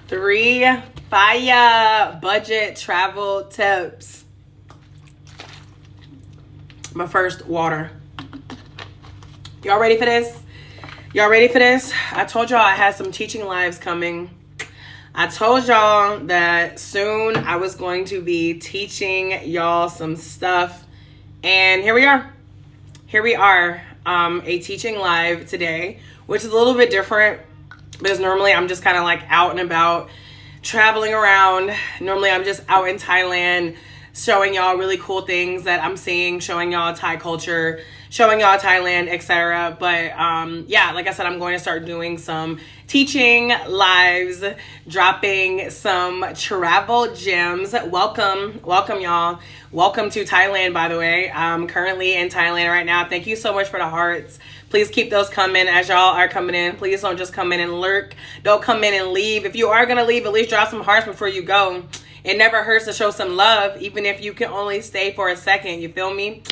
3 fire budget travel tips. But first, water. Y'all ready for this? Y'all ready for this? I told y'all I had some teaching lives coming. I told y'all that soon I was going to be teaching y'all some stuff. And here we are. Here we are, a teaching live today, which is a little bit different because normally I'm just kind of like out and about traveling around. Normally I'm just out in Thailand showing y'all really cool things that I'm seeing, showing y'all Thai culture, showing y'all Thailand, etc. But yeah, like I said, I'm going to start doing some teaching lives, dropping some travel gems. Welcome y'all. Welcome to Thailand, by the way. I'm currently in Thailand right now. Thank you so much for the hearts. Please keep those coming as y'all are coming in. Please don't just come in and lurk. Don't come in and leave. If you are going to leave, at least drop some hearts before you go. It never hurts to show some love, even if you can only stay for a second. You feel me?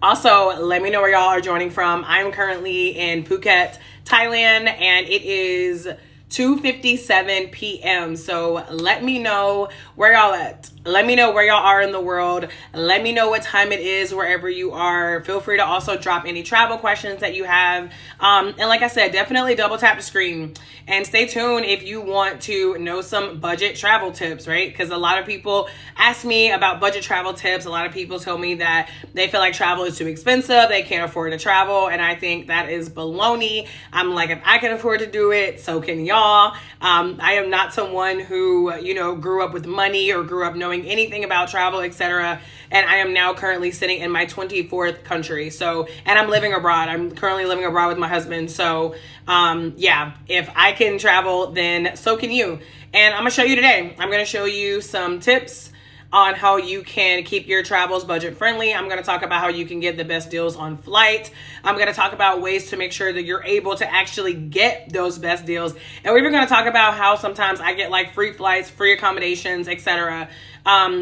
Also, let me know where y'all are joining from. I'm currently in Phuket, Thailand, and it is 2:57 p.m. So let me know where y'all at. Let me know where y'all are in the world. Let me know what time it is wherever you are. Feel free to also drop any travel questions that you have. And like I said, definitely double tap the screen and stay tuned if you want to know some budget travel tips, right? Because a lot of people ask me about budget travel tips. A lot of people tell me that they feel like travel is too expensive. They can't afford to travel. And I think that is baloney. I'm like, if I can afford to do it, so can y'all. I am not someone who, grew up with money or grew up knowing anything about travel, etc. And I am now currently sitting in my 24th country. So, and I'm living abroad. I'm currently living abroad with my husband. So, yeah, if I can travel, then so can you. And I'm gonna show you today. I'm gonna show you some tips on how you can keep your travels budget friendly. I'm going to talk about how you can get the best deals on flight. I'm going to talk about ways to make sure that you're able to actually get those best deals. And we're even going to talk about how sometimes I get like free flights, free accommodations, etc.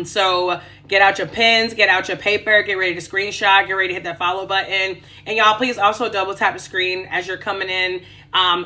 So get out your pens, get out your paper, get ready to screenshot, get ready to hit that follow button. And y'all, please also double tap the screen as you're coming in.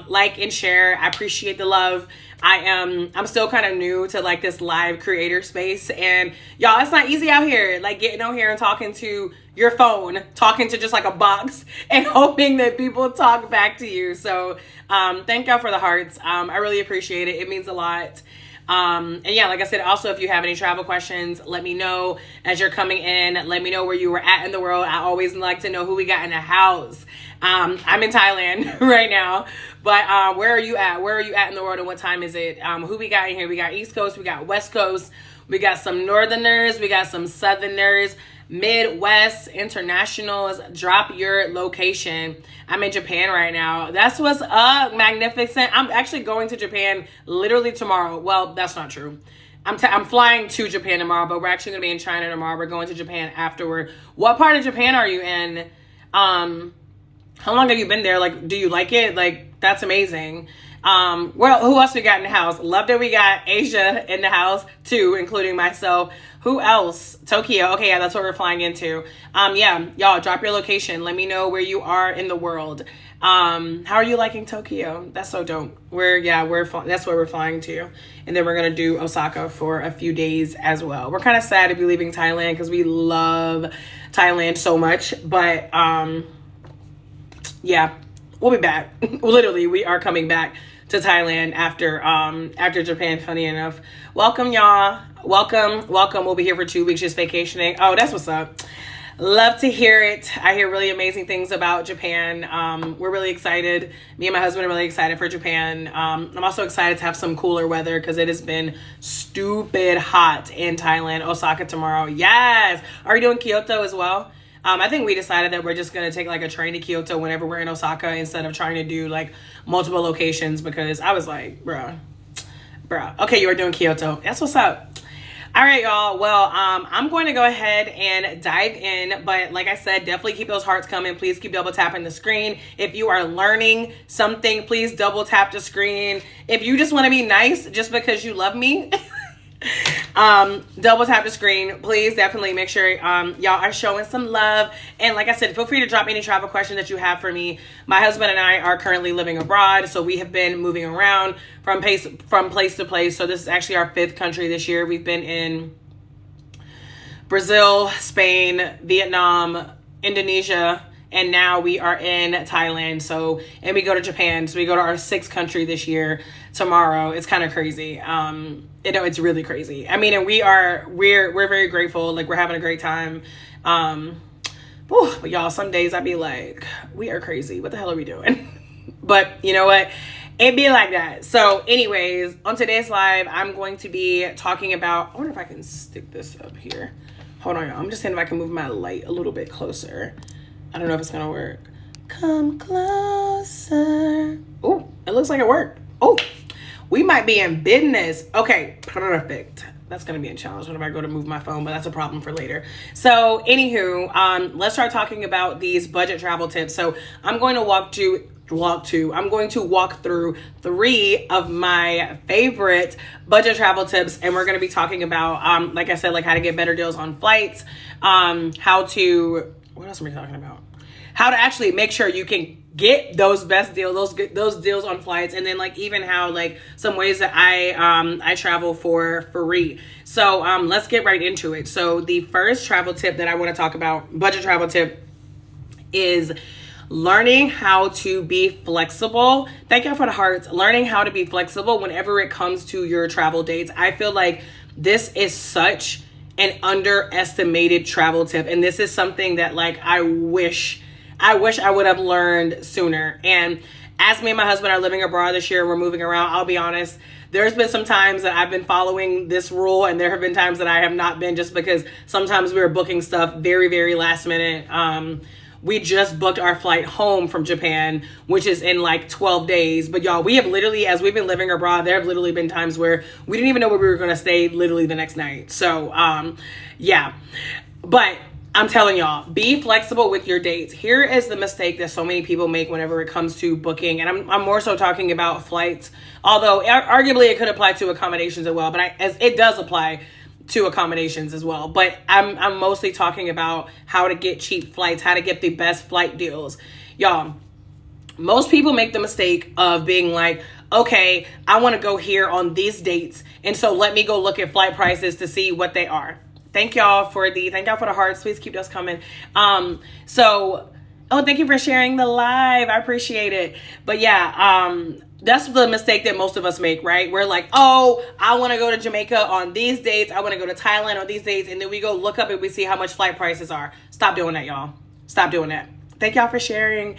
Like and share. I appreciate the love. I'm still kind of new to like this live creator space, and y'all, it's not easy out here, like getting on here and talking to your phone, talking to just like a box and hoping that people talk back to you. So, thank y'all for the hearts. I really appreciate it. It means a lot. And yeah, like I said, also, if you have any travel questions, let me know as you're coming in. Let me know where you were at in the world. I always like to know who we got in the house. I'm in Thailand right now, but where are you at? Where are you at in the world, and what time is it? Who we got in here? We got East Coast, we got West Coast, we got some Northerners, we got some Southerners, Midwest, internationals. Drop your location. I'm in Japan right now. That's what's up, magnificent. I'm actually going to Japan literally tomorrow. Well, that's not true. I'm flying to Japan tomorrow, but we're actually going to be in China tomorrow. We're going to Japan afterward. What part of Japan are you in? How long have you been there? Like, do you like it? Like, that's amazing. Well, who else we got in the house? Love that we got Asia in the house too, including myself. Who else? Tokyo. Okay, yeah, that's what we're flying into. Yeah, y'all, drop your location. Let me know where you are in the world. How are you liking Tokyo? That's so dope. That's where we're flying to. And then we're going to do Osaka for a few days as well. We're kind of sad to be leaving Thailand because we love Thailand so much, but, yeah, we'll be back. Literally, we are coming back to Thailand after Japan, funny enough. Welcome, y'all. Welcome. We'll be here for 2 weeks just vacationing. Oh, that's what's up. Love to hear it. I hear really amazing things about Japan. We're really excited. Me and my husband are really excited for Japan. I'm also excited to have some cooler weather because it has been stupid hot in Thailand. Osaka tomorrow. Yes. Are you doing Kyoto as well? I think we decided that we're just going to take like a train to Kyoto whenever we're in Osaka instead of trying to do like multiple locations, because I was like, bruh. Okay, you are doing Kyoto. That's what's up. All right, y'all. Well, I'm going to go ahead and dive in. But like I said, definitely keep those hearts coming. Please keep double tapping the screen. If you are learning something, please double tap the screen. If you just want to be nice just because you love me, Double tap the screen. Please definitely make sure y'all are showing some love. And like I said, feel free to drop any travel question that you have for me. My husband and I are currently living abroad, so we have been moving around from place to place. So this is actually our 5th country this year. We've been in Brazil, Spain, Vietnam, Indonesia, and now we are in Thailand. So, and we go to Japan. So we go to our 6th country this year tomorrow. It's kind of crazy. It's really crazy. I mean, and we're very grateful. Like, we're having a great time. But y'all, some days I'd be like, we are crazy. What the hell are we doing? But you know what? It be like that. So anyways, on today's live, I'm going to be talking about, I wonder if I can stick this up here. Hold on, y'all. I'm just saying if I can move my light a little bit closer. I don't know if it's gonna work. Come closer. Oh, it looks like it worked. Oh, we might be in business. Okay, perfect. That's gonna be a challenge whenever I go to move my phone, but that's a problem for later. So anywho, let's start talking about these budget travel tips. So I'm going to walk through 3 of my favorite budget travel tips, and we're going to be talking about, like I said, like how to get better deals on flights, what else are we talking about? How to actually make sure you can get those best deals, those deals on flights, and then like even how like some ways that I travel for free. So let's get right into it. So the first travel tip that I want to talk about, budget travel tip, is learning how to be flexible. Thank y'all for the hearts. Learning how to be flexible whenever it comes to your travel dates. I feel like this is such an underestimated travel tip, and this is something that like I wish I would have learned sooner. And as me and my husband are living abroad this year, we're moving around, I'll be honest, there's been some times that I've been following this rule, and there have been times that I have not been, just because sometimes we were booking stuff very, very last minute. We just booked our flight home from Japan, which is in like 12 days. But y'all, we have literally, as we've been living abroad, there have literally been times where we didn't even know where we were going to stay literally the next night. So, yeah. But I'm telling y'all, be flexible with your dates. Here is the mistake that so many people make whenever it comes to booking. And I'm more so talking about flights, although arguably it could apply to accommodations as well. But as it does apply to accommodations as well. But I'm mostly talking about how to get cheap flights, how to get the best flight deals. Y'all, most people make the mistake of being like, okay, I want to go here on these dates, and so let me go look at flight prices to see what they are. Thank y'all for the hearts. Please keep those coming. Thank you for sharing the live. I appreciate it. But yeah, that's the mistake that most of us make, right? We're like, oh, I want to go to Jamaica on these dates. I want to go to Thailand on these dates. And then we go look up and we see how much flight prices are. Stop doing that, y'all. Stop doing that. Thank y'all for sharing,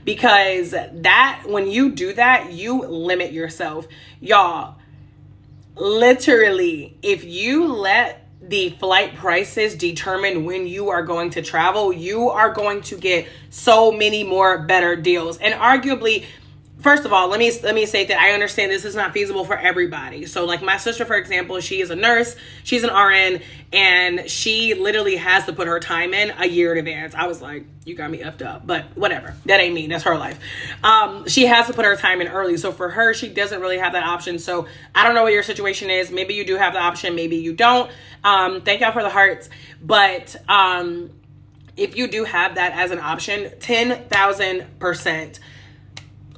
because that, when you do that, you limit yourself. Y'all, literally, if you let the flight prices determine when you are going to travel, you are going to get so many more better deals. And arguably, first of all, let me say that I understand this is not feasible for everybody. So like my sister, for example, she is a nurse, she's an RN, and she literally has to put her time in a year in advance. I was like, you got me effed up, but whatever. That ain't me, that's her life. She has to put her time in early. So for her, she doesn't really have that option. So I don't know what your situation is. Maybe you do have the option, maybe you don't. Thank y'all for the hearts. But if you do have that as an option, 10,000%.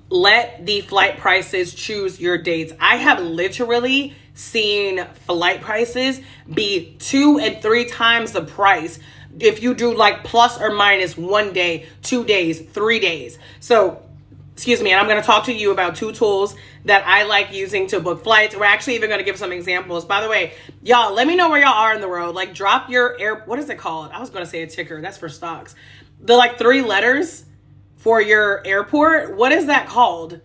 Let the flight prices choose your dates. I have literally seen flight prices be 2 and 3 times the price if you do like plus or minus 1 day, 2 days, 3 days. So, excuse me, and I'm going to talk to you about 2 tools that I like using to book flights. We're actually even going to give some examples. By the way, y'all, let me know where y'all are in the world. Like, drop your what is it called? I was going to say a ticker. That's for stocks. The like 3 letters for your airport. What is that called?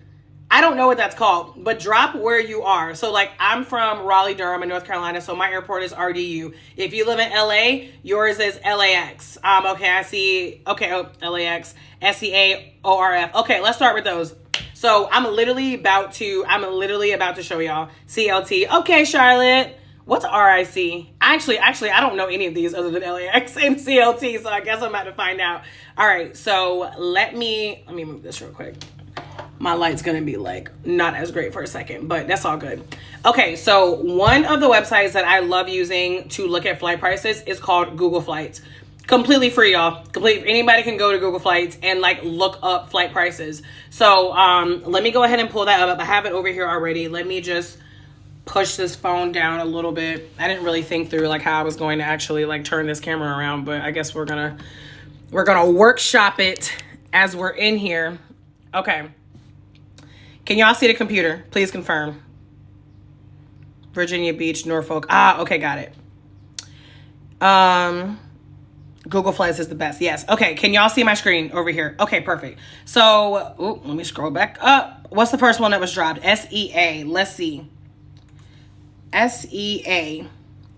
I don't know what that's called, but drop where you are. So like I'm from Raleigh, Durham in North Carolina. So my airport is RDU. If you live in LA, yours is LAX. Okay, I see. Okay, LAX, SEAORF. Okay, let's start with those. So I'm literally about to show y'all CLT. Okay, Charlotte. What's RIC? Actually, I don't know any of these other than LAX and CLT, so I guess I'm about to find out. All right, so let me move this real quick. My light's gonna be like not as great for a second, but that's all good. Okay, so one of the websites that I love using to look at flight prices is called Google Flights. Completely free, y'all. Anybody can go to Google Flights and like look up flight prices. So let me go ahead and pull that up. I have it over here already. Let me just push this phone down a little bit. I didn't really think through like how I was going to actually like turn this camera around, but I guess we're gonna workshop it as we're in here. Okay. Can y'all see the computer? Please confirm. Virginia Beach, Norfolk. Okay, got it. Google Flights is the best. Yes. Okay. Can y'all see my screen over here? Okay, perfect. So, let me scroll back up. What's the first one that was dropped? SEA. Let's see. SEA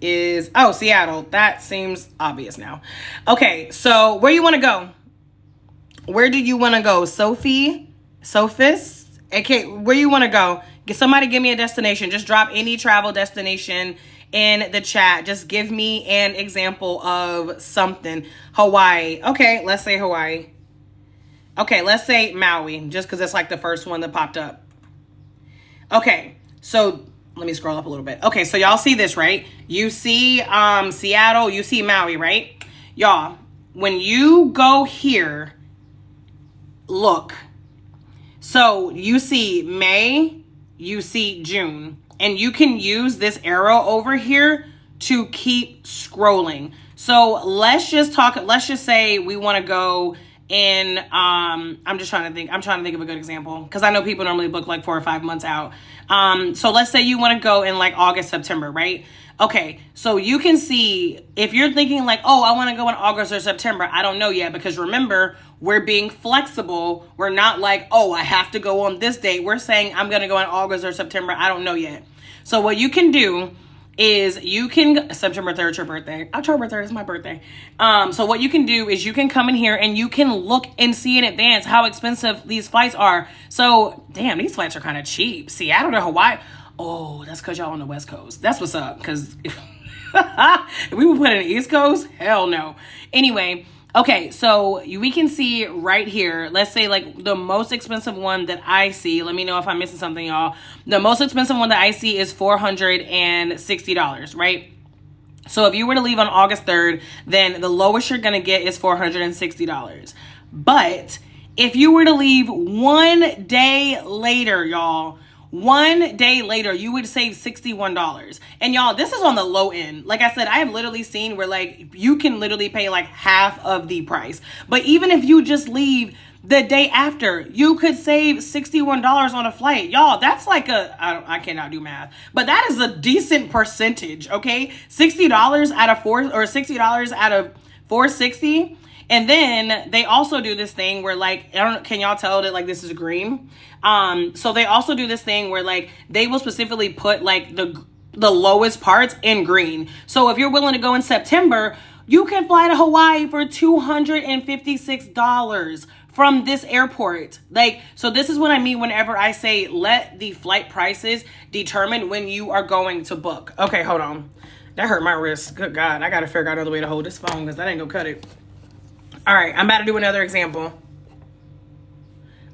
is, Seattle. That seems obvious now. Okay. So where you want to go? Where do you want to go? Sophis? Okay. Where you want to go? Somebody give me a destination. Just drop any travel destination in the chat. Just give me an example of something. Hawaii. Okay, let's say Hawaii. Okay, let's say Maui, just because it's like the first one that popped up. Okay, so let me scroll up a little bit. Okay, so y'all see this, right? You see Seattle, you see Maui, right? Y'all, when you go here, look. So you see May, you see June. And you can use this arrow over here to keep scrolling. So let's just say we want to go in, I'm trying to think of a good example because I know people normally book like 4 or 5 months out. So let's say you want to go in like August, September, right? Okay, so you can see if you're thinking like, oh, I want to go in August or September. I don't know yet because remember, we're being flexible. We're not like, oh, I have to go on this date. We're saying I'm going to go in August or September. I don't know yet. So what you can do is September 3rd, your birthday. October 3rd is my birthday. So what you can do is you can come in here and you can look and see in advance how expensive these flights are. So, damn, these flights are kind of cheap. Seattle to Hawaii. Oh, that's because y'all on the West Coast. That's what's up. Because if we would put in the East Coast, hell no. Anyway, okay, so we can see right here, let's say like the most expensive one that I see, let me know if I'm missing something, y'all. The most expensive one that I see is $460, right? So if you were to leave on August 3rd, then the lowest you're going to get is $460. But if you were to leave 1 day later, y'all, 1 day later, you would save $61. And y'all, this is on the low end. Like I said, I have literally seen where like you can literally pay like half of the price. But even if you just leave the day after, you could save $61 on a flight. Y'all, that's like I cannot do math, but that is a decent percentage, okay? $60 out of $60 out of 460. And then they also do this thing where like, can y'all tell that like this is green? So they also do this thing where like they will specifically put like the lowest parts in green. So if you're willing to go in September, you can fly to Hawaii for $256 from this airport. Like, so this is what I mean whenever I say let the flight prices determine when you are going to book. Okay, hold on. That hurt my wrist. Good God, I gotta figure out another way to hold this phone because that ain't gonna cut it. All right, I'm about to do another example.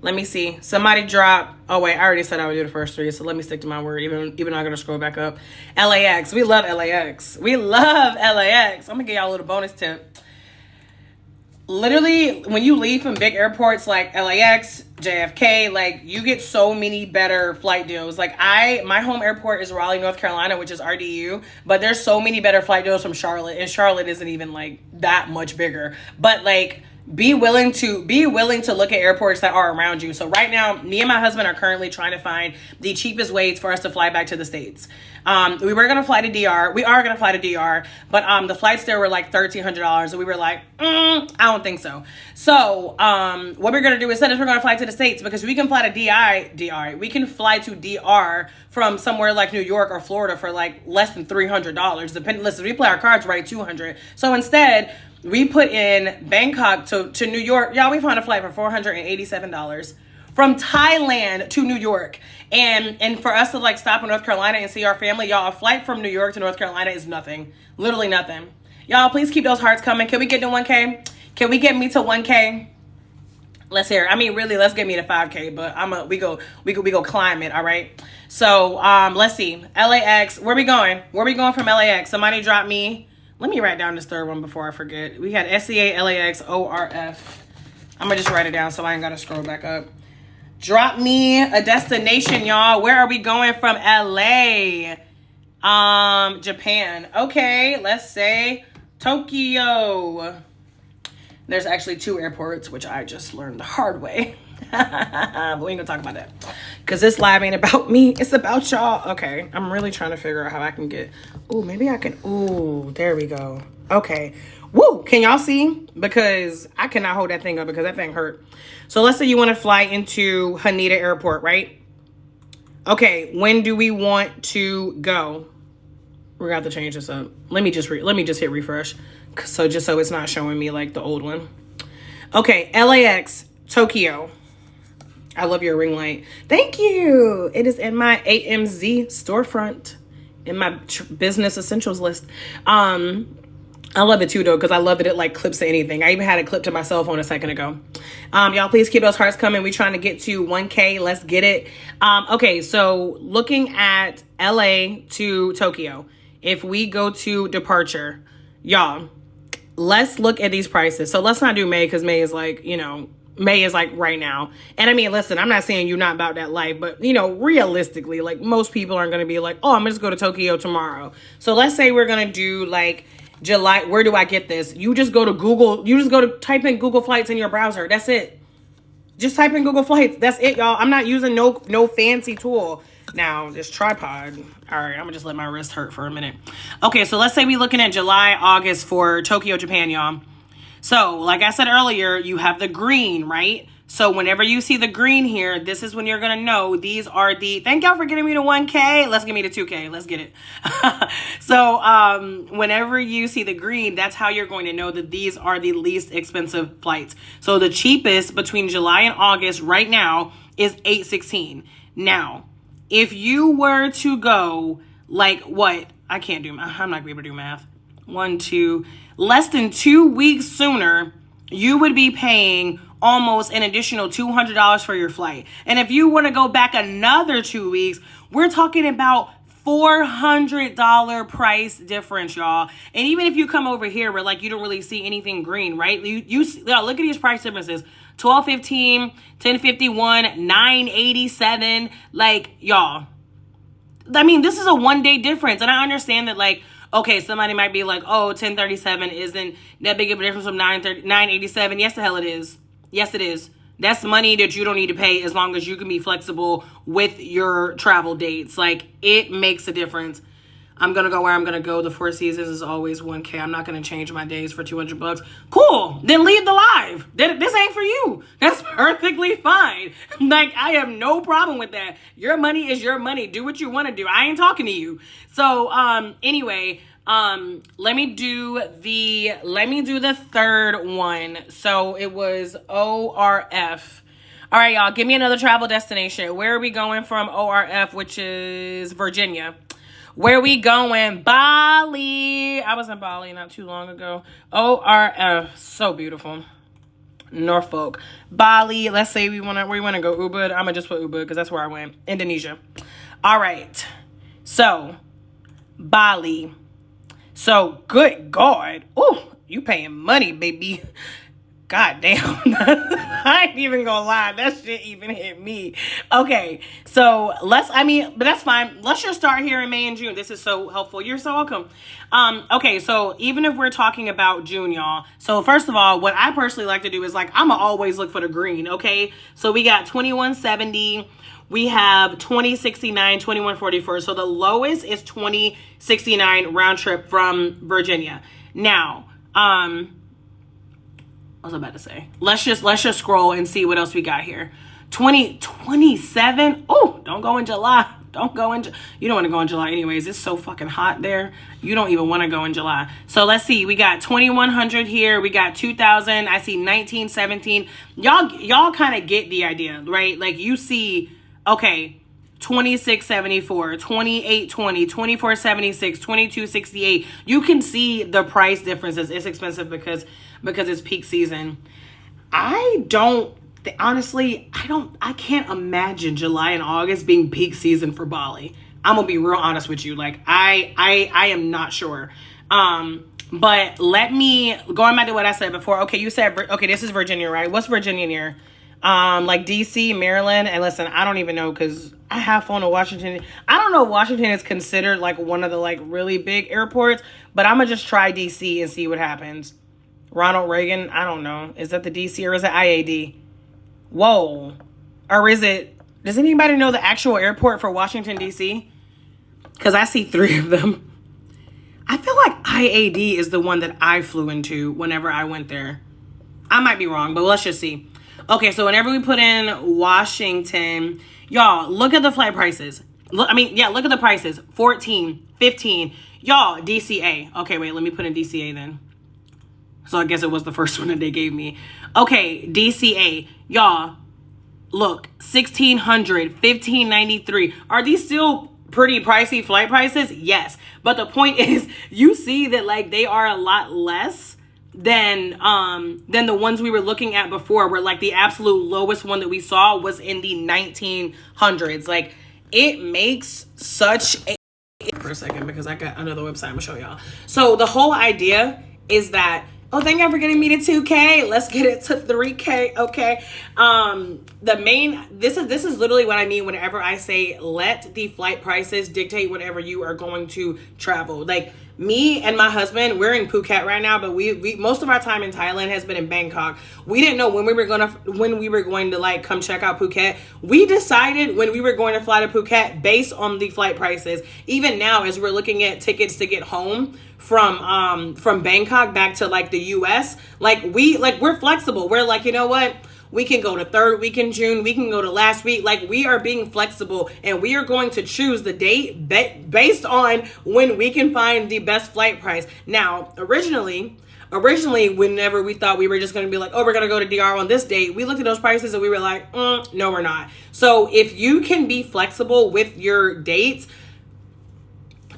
Let me see. Somebody drop. Oh, wait. I already said I would do the first 3, so let me stick to my word, even though I'm going to scroll back up. LAX. We love LAX. We love LAX. I'm going to give y'all a little bonus tip. Literally, when you leave from big airports like LAX, JFK, like, you get so many better flight deals. Like, my home airport is Raleigh, North Carolina, which is RDU, but there's so many better flight deals from Charlotte, and Charlotte isn't even, like, that much bigger. But, like, be willing to look at airports that are around you. So right now, me and my husband are currently trying to find the cheapest ways for us to fly back to the States. We were going to fly to DR. We are going to fly to DR, but the flights there were like $1,300. And we were like, I don't think so. So what we're going to do instead is we're going to fly to the States because we can fly to DR. We can fly to DR from somewhere like New York or Florida for like less than $300. Listen, we play our cards right, $200. So instead, we put in Bangkok to New York. Y'all, we found a flight for $487 from Thailand to New York. And for us to like stop in North Carolina and see our family, y'all, a flight from New York to North Carolina is nothing. Literally nothing. Y'all, please keep those hearts coming. Can we get to 1K? Can we get me to 1K? Let's hear. I mean, really, let's get me to 5K, but we go climb it. All right. So let's see. LAX. Where we going? Where we going from LAX? Somebody drop me. Let me write down this third one before I forget. We had SCA, LAX, ORF. I'm gonna just write it down so I ain't gotta scroll back up. Drop me a destination, y'all. Where are we going from LA? Japan. Okay, let's say Tokyo. There's actually 2 airports, which I just learned the hard way. But we ain't gonna talk about that. Because this live ain't about me. It's about y'all. Okay, I'm really trying to figure out how I can get... Ooh, maybe I can... Ooh, there we go. Okay. Woo! Can y'all see? Because I cannot hold that thing up because that thing hurt. So let's say you want to fly into Haneda Airport, right? Okay, when do we want to go? We're gonna have to change this up. Let me just hit refresh. So just so it's not showing me like the old one. Okay, LAX, Tokyo. I love your ring light. Thank you. It is in my AMZ storefront in my business essentials list. I love it too though, because I love that it like clips to anything. I even had it clipped to my cell phone a second ago. Y'all please keep those hearts coming. We're trying to get to 1K. Let's get it. Okay, so looking at LA to Tokyo. If we go to departure, y'all, let's look at these prices. So let's not do May because May is like, May is like right now. And I mean, listen, I'm not saying you're not about that life, but realistically, like most people aren't going to be like, oh, I'm going to just go to Tokyo tomorrow. So let's say we're going to do like July. Where do I get this? You just go to Google. You just go to type in Google Flights in your browser. That's it. Just type in Google Flights. That's it, y'all. I'm not using no fancy tool. Now, this tripod. All right, I'm going to just let my wrist hurt for a minute. Okay, so let's say we're looking at July, August for Tokyo, Japan, y'all. So, like I said earlier, you have the green, right? So, whenever you see the green here, this is when you're going to know these are the... Thank y'all for getting me to 1K. Let's get me to 2K. Let's get it. So, whenever you see the green, that's how you're going to know that these are the least expensive flights. So, the cheapest between July and August right now is $816. Now, if you were to go, like, what? I can't do math. I'm not going to be able to do math. 1, 2... Less than 2 weeks sooner, you would be paying almost an additional $200 for your flight. And if you want to go back another 2 weeks, we're talking about $400 price difference, y'all. And even if you come over here where like you don't really see anything green, right? You look at these price differences. $12.15, $10.51, $9.87. Like, y'all, I mean, this is a 1 day difference. And I understand that, like, okay, somebody might be like, oh, $10.37 isn't that big of a difference from $9.87. Yes, the hell it is. Yes, it is. That's money that you don't need to pay as long as you can be flexible with your travel dates. Like, it makes a difference. I'm going to go where I'm going to go. The Four Seasons is always 1K. I'm not going to change my days for $200. Cool. Then leave the live. This ain't for you. That's perfectly fine. Like, I have no problem with that. Your money is your money. Do what you want to do. I ain't talking to you. So, anyway, let me do the third one. So it was ORF. All right, y'all, give me another travel destination. Where are we going from ORF, which is Virginia? Where we going? Bali. I was in Bali not too long ago. ORF, so beautiful. Norfolk, Bali. Let's say we want to go Ubud. I'm gonna just put Ubud because that's where I went. Indonesia. All right. So Bali. So good God. Oh, you paying money, baby. God damn. I ain't even gonna lie. That shit even hit me. Okay. So but that's fine. Let's just start here in May and June. This is so helpful. You're so welcome. Okay. So even if we're talking about June, y'all. So first of all, what I personally like to do is like, I'm gonna always look for the green. Okay. So we got 2170. We have 2069, 2144. So the lowest is 2069 round trip from Virginia. Now, I was about to say, let's just scroll and see what else we got here. 2027. Oh, don't go in July. You don't want to go in July anyways. It's so fucking hot there. You don't even want to go in July. So let's see. We got 2100 here. We got 2000. I see 1917. Y'all kind of get the idea, right? Like you see, okay, 2674, 2820, 2476, 2268. You can see the price differences. It's expensive because it's peak season. I don't honestly, I can't imagine July and August being peak season for Bali. I'm gonna be real honest with you. Like I am not sure. But let me, going back to what I said before. Okay, you said, okay, this is Virginia, right? What's Virginia near? Like DC, Maryland. And listen, I don't even know, because I have flown to Washington. I don't know if Washington is considered like one of the like really big airports, but I'm gonna just try DC and see what happens. Ronald Reagan, I don't know. Is that the DC or is it IAD? Whoa. Or is it, does anybody know the actual airport for Washington, DC? Because I see 3 of them. I feel like IAD is the one that I flew into whenever I went there. I might be wrong, but let's just see. Okay, so whenever we put in Washington, y'all, look at the flight prices. Look at the prices. 14, 15. Y'all, DCA. Okay, wait, let me put in DCA then. So I guess it was the first one that they gave me. Okay, DCA. Y'all, look, 1,600, 1,593. Are these still pretty pricey flight prices? Yes. But the point is, you see that like they are a lot less than the ones we were looking at before, where like the absolute lowest one that we saw was in the 1900s. Like, it makes such a, for a second, because I got another website I'm gonna show y'all. So the whole idea is that, oh, thank you for getting me to 2K. Let's get it to 3K. Okay. This is literally what I mean whenever I say let the flight prices dictate whenever you are going to travel. Like, me and my husband, we're in Phuket right now, but we most of our time in Thailand has been in Bangkok. We didn't know when we were going to like come check out Phuket. We decided when we were going to fly to Phuket based on the flight prices. Even now, as we're looking at tickets to get home from Bangkok back to like the US, we're flexible. We're like, you know what? We can go to 3rd week in June. We can go to last week. Like, we are being flexible, and we are going to choose the date based on when we can find the best flight price. Now, originally, whenever we thought we were just going to be like, oh, we're going to go to DR on this date, we looked at those prices and we were like, no, we're not. So if you can be flexible with your dates,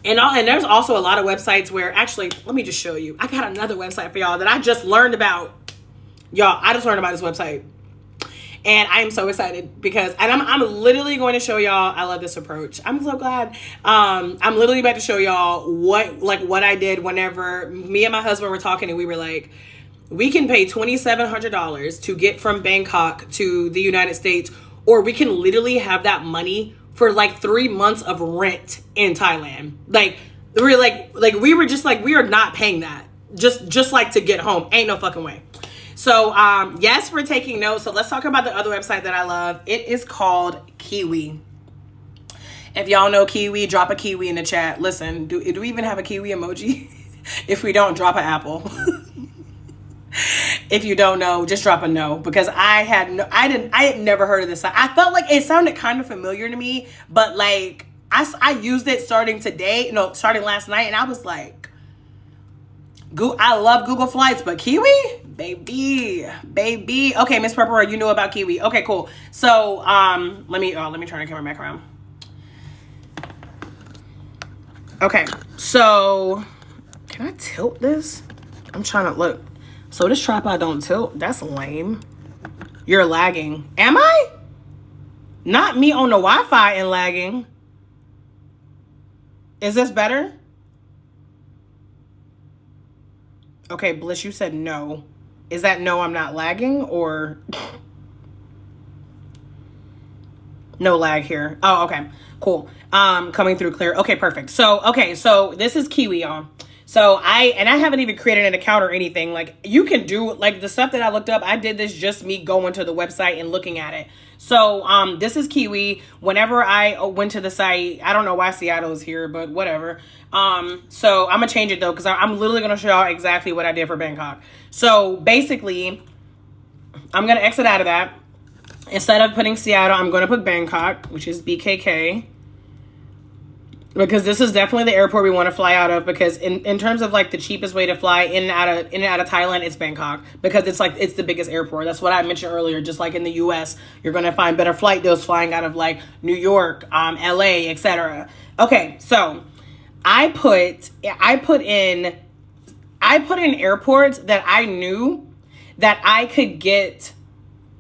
and there's also a lot of websites where, actually, let me just show you. I got another website for y'all that I just learned about. Y'all, I just learned about this website. And I am so excited because, and I'm literally going to show y'all, I love this approach. I'm so glad. I'm literally about to show y'all what I did whenever me and my husband were talking, and we were like, we can pay $2,700 to get from Bangkok to the United States, or we can literally have that money for like 3 months of rent in Thailand. Like, we were just like, we are not paying that just like to get home. Ain't no fucking way. So, yes, we're taking notes. So let's talk about the other website that I love. It is called Kiwi. If y'all know Kiwi, drop a Kiwi in the chat. Listen, do we even have a Kiwi emoji? If we don't, drop an apple. If you don't know, just drop a no, because I had never heard of this site. I felt like it sounded kind of familiar to me, but like I used it starting last night, and I was like, I love Google Flights, but Kiwi? Baby. Okay, Miss Pepper, you know about Kiwi. Okay, cool. So, let me turn the camera back around. Okay, so can I tilt this? I'm trying to look. So this tripod don't tilt. That's lame. You're lagging. Am I? Not me on the Wi-Fi and lagging. Is this better? Okay, Bliss, you said no. Is that no, I'm not lagging, or no lag here? Oh, okay, cool. Coming through clear. Okay, perfect. So this is Kiwi, y'all. So I haven't even created an account or anything. Like, you can do, like, the stuff that I looked up, I did this just me going to the website and looking at it. So this is Kiwi. Whenever I went to the site, I don't know why Seattle is here, but whatever. So I'm gonna change it though, because I'm literally gonna show y'all exactly what I did for Bangkok. So basically, I'm gonna exit out of that. Instead of putting Seattle, I'm gonna put Bangkok, which is BKK. Because this is definitely the airport we want to fly out of, because in terms of like the cheapest way to fly in and out of Thailand, it's Bangkok, because it's the biggest airport. That's what I mentioned earlier. Just like in the US, you're going to find better flight deals flying out of like New York, LA, etc. Okay, so I put in airports that I knew that I could get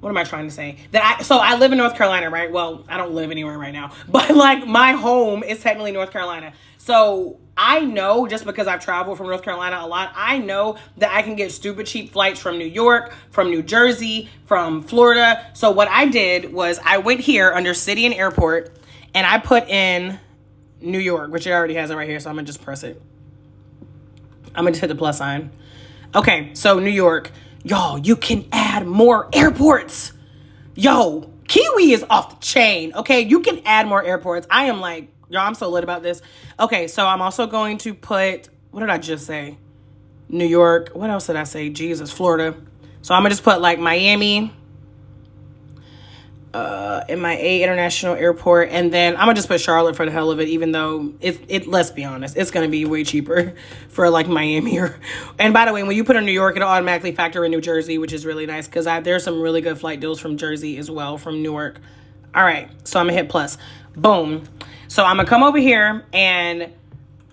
what am I trying to say? So I live in North Carolina, right? Well, I don't live anywhere right now, but like my home is technically North Carolina. So I know, just because I've traveled from North Carolina a lot, I know that I can get stupid cheap flights from New York, from New Jersey, from Florida. So what I did was I went here under city and airport and I put in New York, which it already has it right here. So I'm gonna just press it. I'm gonna just hit the plus sign. Okay, so New York. Y'all, you can add more airports. Yo, Kiwi is off the chain, okay? You can add more airports. I am like, y'all, I'm so lit about this. Okay, so I'm also going to put, what did I just say? New York. What else did I say? Jesus, Florida. So I'm going to just put like Miami, MIA International Airport, and then I'm gonna just put Charlotte for the hell of it, even though let's be honest, it's gonna be way cheaper for like Miami and by the way, when you put in New York, it'll automatically factor in New Jersey, which is really nice because there's some really good flight deals from Jersey as well, from Newark. All right, so I'm gonna hit plus. Boom. So I'm gonna come over here and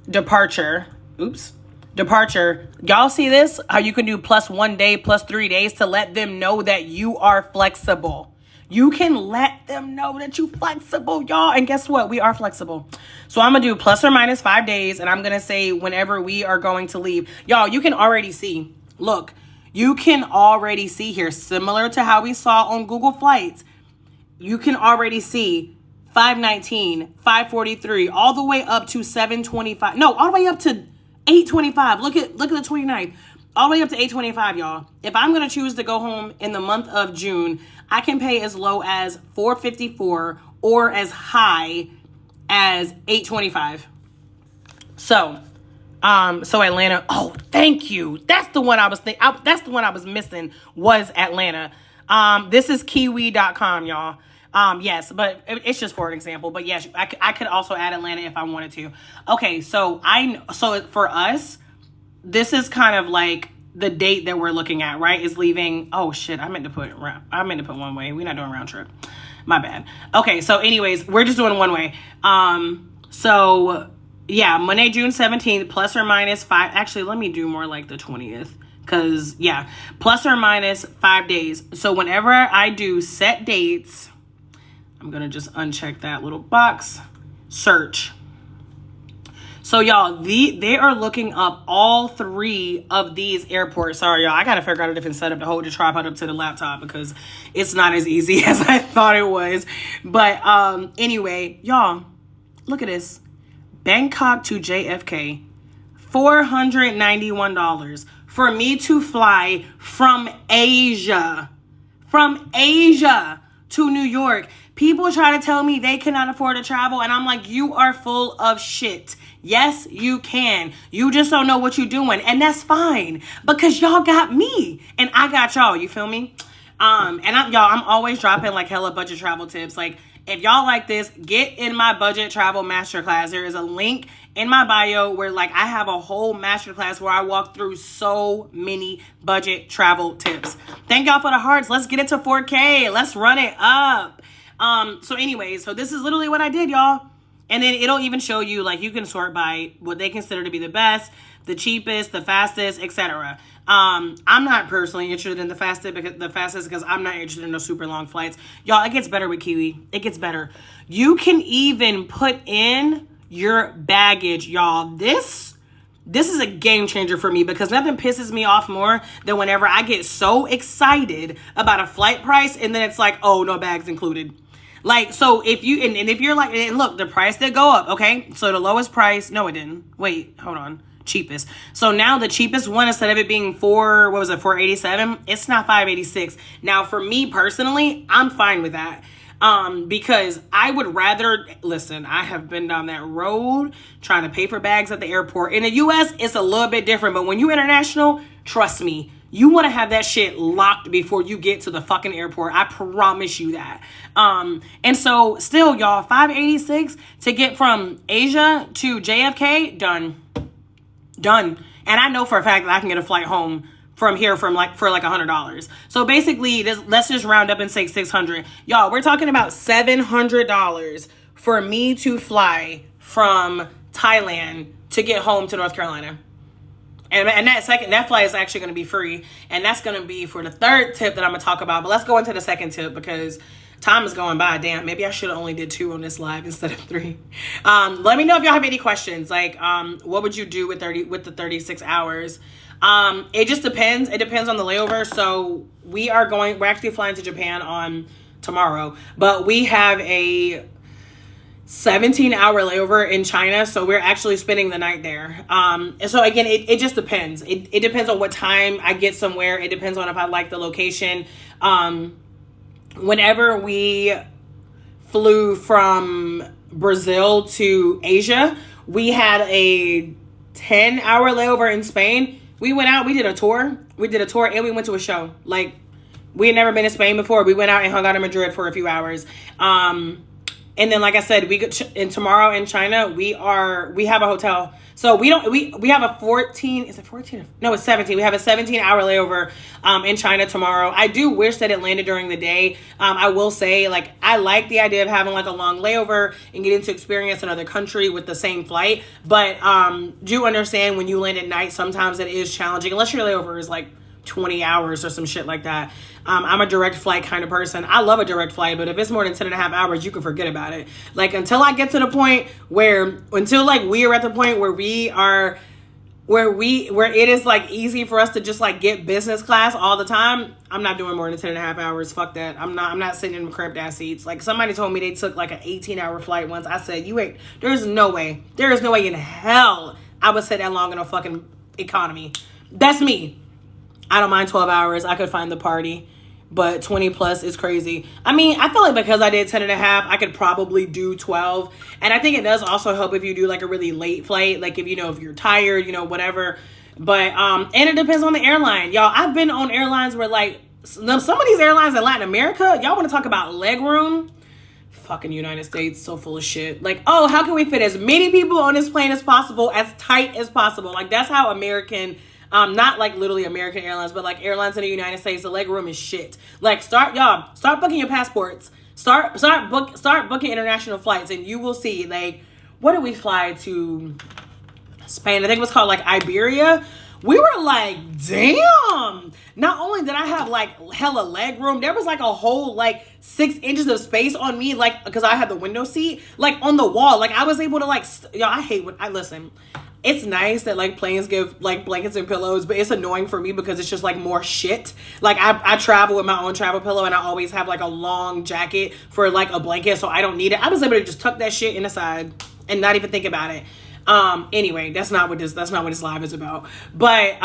departure. Y'all see this? How you can do plus 1 day, plus 3 days to let them know that you are flexible. You can let them know that you flexible, y'all. And guess what? We are flexible. So I'm going to do plus or minus 5 days. And I'm going to say whenever we are going to leave. Y'all, you can already see. Look, you can already see here. Similar to how we saw on Google Flights. You can already see 519, 543, all the way up to 725. No, all the way up to 825. Look at the 29th. All the way up to 825, y'all. If I'm going to choose to go home in the month of June, I can pay as low as $454 or as high as $825. So Atlanta. Oh, thank you. That's the one I was that's the one I was missing, was Atlanta. This is kiwi.com, y'all. Yes, but it's just for an example. But yes, I could also add Atlanta if I wanted to. Okay, so for us, this is kind of like the date that we're looking at, right? Is leaving. Oh shit, I meant to put one way. We're not doing round trip. My bad. Okay, so anyways, we're just doing one way. So yeah, Monday, June 17th, plus or minus 5. Actually, let me do more like the 20th. Cause yeah, plus or minus 5 days. So whenever I do set dates, I'm gonna just uncheck that little box, search. So y'all, they are looking up all 3 of these airports. Sorry, y'all, I gotta figure out a different setup to hold the tripod up to the laptop because it's not as easy as I thought it was. But anyway, y'all, look at this. Bangkok to JFK, $491 for me to fly from Asia to New York. People try to tell me they cannot afford to travel, and I'm like, you are full of shit. Yes, you can. You just don't know what you're doing, and that's fine because y'all got me and I got y'all. You feel me? And I'm always dropping like hella budget travel tips. Like, if y'all like this, get in my budget travel masterclass. There is a link in my bio where like I have a whole masterclass where I walk through so many budget travel tips. Thank y'all for the hearts. Let's get it to 4K. Let's run it up. So anyways, so this is literally what I did, y'all. And then it'll even show you, like, you can sort by what they consider to be the best, the cheapest, the fastest, etc. I'm not personally interested in the fastest because I'm not interested in those super long flights. Y'all, it gets better with Kiwi. It gets better. You can even put in your baggage, y'all. This is a game changer for me because nothing pisses me off more than whenever I get so excited about a flight price and then it's like, oh, no bags included. Like, so if you, and if you're like, and look, the price did go up, okay? So the lowest price, no, it didn't. Wait, hold on. Cheapest. So now the cheapest one, instead of it being $487, it's now $586. Now, for me personally, I'm fine with that. Because I would rather, listen, I have been down that road trying to pay for bags at the airport. In the US, it's a little bit different, but when you international, trust me, you want to have that shit locked before you get to the fucking airport. I promise you that. And so still, y'all, $586 to get from Asia to JFK, done. And I know for a fact that I can get a flight home from here for like $100. So basically, let's just round up and say $600. Y'all, we're talking about $700 for me to fly from Thailand to get home to North Carolina. And that flight is actually going to be free, and that's going to be for the third tip that I'm going to talk about. But let's go into the second tip because time is going by. Damn, maybe I should have only did 2 on this live instead of 3. Let me know if y'all have any questions. Like, what would you do with the 36 hours? It just depends. It depends on the layover. So we're actually flying to Japan on tomorrow, but we have a 17-hour layover in China, so we're actually spending the night there. And so again, it just depends. It depends on what time I get somewhere. It depends on if I like the location. Whenever we flew from Brazil to Asia, we had a 10-hour layover in Spain. We went out, we did a tour, and we went to a show. Like, we had never been to Spain before. We went out and hung out in Madrid for a few hours. And then, like I said, tomorrow in China, we have a hotel. So we have a 14, is it 14? No, it's 17. We have a 17-hour layover in China tomorrow. I do wish that it landed during the day. I will say, like, I like the idea of having like a long layover and getting to experience another country with the same flight. But do understand when you land at night, sometimes it is challenging, unless your layover is like 20 hours or some shit like that. I'm a direct flight kind of person. I love a direct flight, but if it's more than 10 and a half hours, you can forget about it. Like, until I get to the point where we are at the point where it is like easy for us to just like get business class all the time, I'm not doing more than 10 and a half hours. Fuck that. I'm not sitting in cramped ass seats. Like, somebody told me they took like an 18-hour flight once. I said, there's no way in hell I would sit that long in a fucking economy. That's me. I don't mind 12 hours. I could find the party, but 20 plus is crazy. I mean, I feel like because I did 10 and a half, I could probably do 12. And I think it does also help if you do like a really late flight, like if you're tired, whatever. But, and it depends on the airline. Y'all, I've been on airlines where like some of these airlines in Latin America, y'all want to talk about leg room? Fucking United States, so full of shit. Like, oh, how can we fit as many people on this plane as possible, as tight as possible? Like, that's how American, not like literally American Airlines, but like airlines in the United States, the leg room is shit. Like, start booking your passports. Start booking international flights, and you will see, like, what did we fly to Spain? I think it was called like Iberia. We were like, damn. Not only did I have like hella leg room, there was like a whole like 6 inches of space on me, like, because I had the window seat, like on the wall. Like, I was able to like, I hate when I listen. It's nice that like planes give like blankets and pillows, but it's annoying for me because it's just like more shit. Like, I travel with my own travel pillow, and I always have like a long jacket for like a blanket, so I don't need it. I was able to just tuck that shit in the side and not even think about it. Anyway, that's not what this live is about. But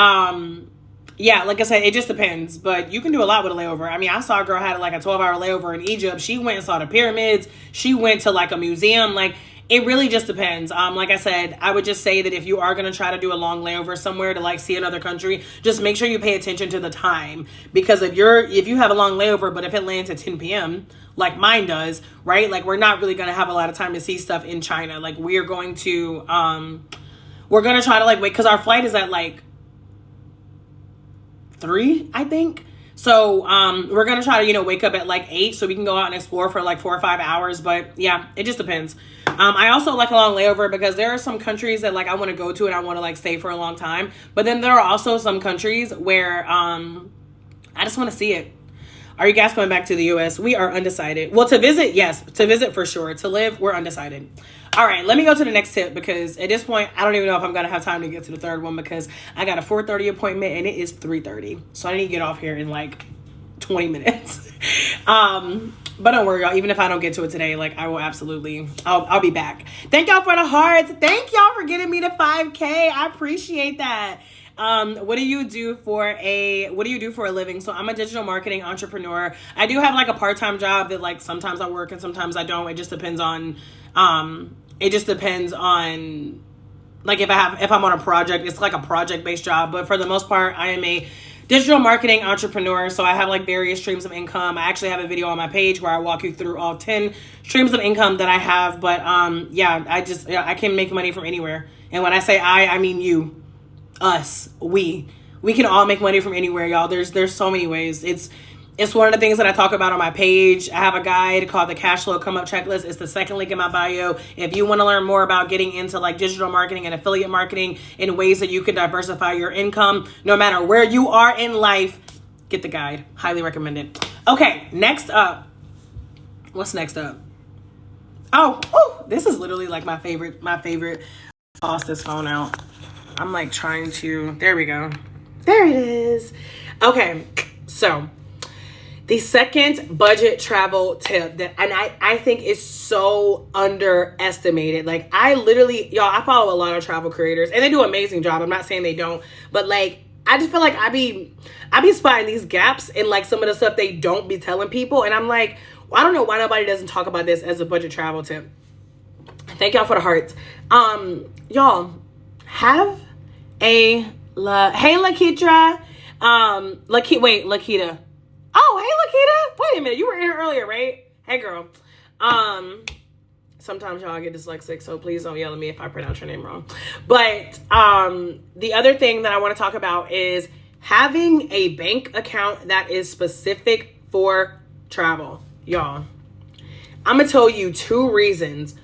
yeah, like I said, it just depends. But you can do a lot with a layover. I mean, I saw a girl had like a 12-hour layover in Egypt. She went and saw the pyramids. She went to like a museum. Like, it really just depends. Like I said, I would just say that if you are going to try to do a long layover somewhere to like see another country, just make sure you pay attention to the time. Because if you have a long layover, but if it lands at 10 p.m., like mine does, right? Like, we're not really going to have a lot of time to see stuff in China. Like, we're going to try to like wait, because our flight is at like 3, I think. So we're going to try to, wake up at like 8 so we can go out and explore for like 4 or 5 hours. But yeah, it just depends. I also like a long layover because there are some countries that like I want to go to and I want to like stay for a long time. But then there are also some countries where I just want to see it. Are you guys coming back to the U.S.? We are undecided. Well, to visit, yes. To visit for sure. To live, we're undecided. All right, let me go to the next tip because at this point, I don't even know if I'm going to have time to get to the third one because I got a 4:30 appointment and it is 3:30. So I need to get off here in like 20 minutes. But don't worry, y'all. Even if I don't get to it today, like, I will absolutely, I'll be back. Thank y'all for the hearts. Thank y'all for getting me to 5K. I appreciate that. What do you do for a living? So I'm a digital marketing entrepreneur. I do have like a part-time job that like sometimes I work and sometimes I don't. It just depends on like if I'm on a project, it's like a project-based job. But for the most part, I am a digital marketing entrepreneur. So I have like various streams of income. I actually have a video on my page where I walk you through all 10 streams of income that I have. But yeah, I can make money from anywhere. And when I say I mean you, us, we can all make money from anywhere, y'all. There's so many ways. It's It's one of the things that I talk about on my page. I have a guide called the Cash Flow Come Up Checklist. It's the second link in my bio. If you want to learn more about getting into like digital marketing and affiliate marketing in ways that you can diversify your income, no matter where you are in life, get the guide. Highly recommend it. Okay, next up. What's next up? Oh, this is literally like my favorite. Toss this phone out. I'm like trying to, there we go. There it is. Okay, so the second budget travel tip that, and I think is so underestimated. Like I literally, y'all, I follow a lot of travel creators and they do an amazing job. I'm not saying they don't, but like, I just feel like I be spotting these gaps in like some of the stuff they don't be telling people. And I'm like, well, I don't know why nobody doesn't talk about this as a budget travel tip. Thank y'all for the hearts. Y'all have a, hey Lakitra, Lakita. Oh, hey, Lakita. Wait a minute. You were in here earlier, right? Hey, girl. Sometimes y'all get dyslexic, so please don't yell at me if I pronounce your name wrong. But the other thing that I want to talk about is having a bank account that is specific for travel. Y'all, I'm going to tell you two reasons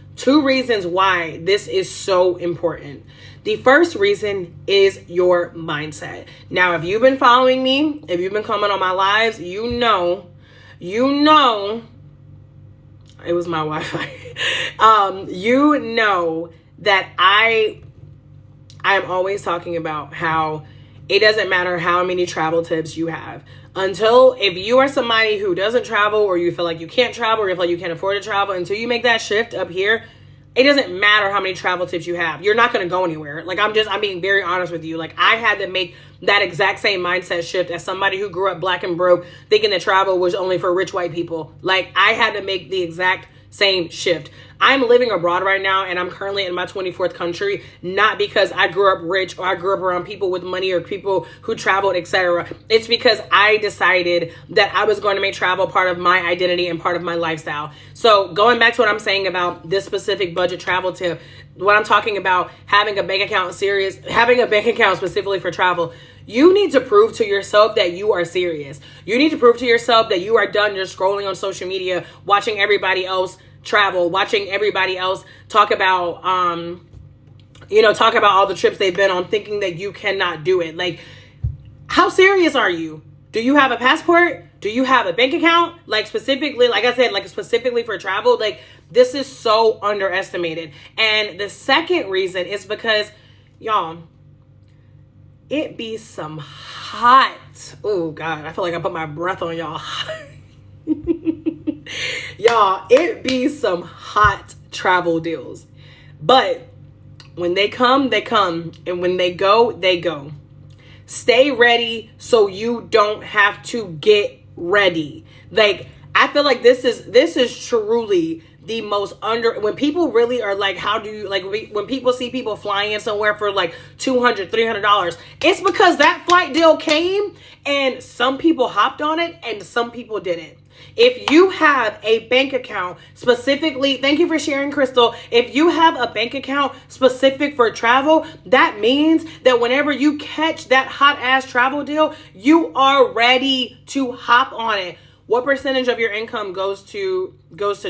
why this is so important. The first reason is your mindset. Now, if you've been following me, if you've been coming on my lives, you know, it was my Wi-Fi. You know that I'm always talking about how it doesn't matter how many travel tips you have. If you are somebody who doesn't travel, or you feel like you can't travel, or you feel like you can't afford to travel, until you make that shift up here, it doesn't matter how many travel tips you have. You're not going to go anywhere. Like, I'm being very honest with you. Like, I had to make that exact same mindset shift as somebody who grew up black and broke, thinking that travel was only for rich white people. Like, I had to make the exact same shift. I'm living abroad right now, and I'm currently in my 24th country, not because I grew up rich or I grew up around people with money or people who traveled, etc. It's because I decided that I was going to make travel part of my identity and part of my lifestyle. So going back to what I'm saying about this specific budget travel tip, what I'm talking about, having a bank account specifically for travel, you need to prove to yourself that you are serious. You need to prove to yourself that you are done just scrolling on social media, watching everybody else travel, watching everybody else talk about all the trips they've been on, thinking that you cannot do it. Like, how serious are you? Do you have a passport? Do you have a bank account? Like, specifically, like I said, like specifically for travel, like, this is so underestimated. And the second reason is because, y'all, it be some hot, oh God, I feel like I put my breath on y'all. Y'all, it be some hot travel deals. But when they come, they come. And when they go, they go. Stay ready so you don't have to get ready. Like, I feel like this is truly the most when people really are like, how do you, like, when people see people flying in somewhere for like $200, $300, it's because that flight deal came and some people hopped on it and some people didn't. If you have a bank account specifically, thank you for sharing, Crystal. If you have a bank account specific for travel, that means that whenever you catch that hot ass travel deal, you are ready to hop on it. What percentage of your income goes to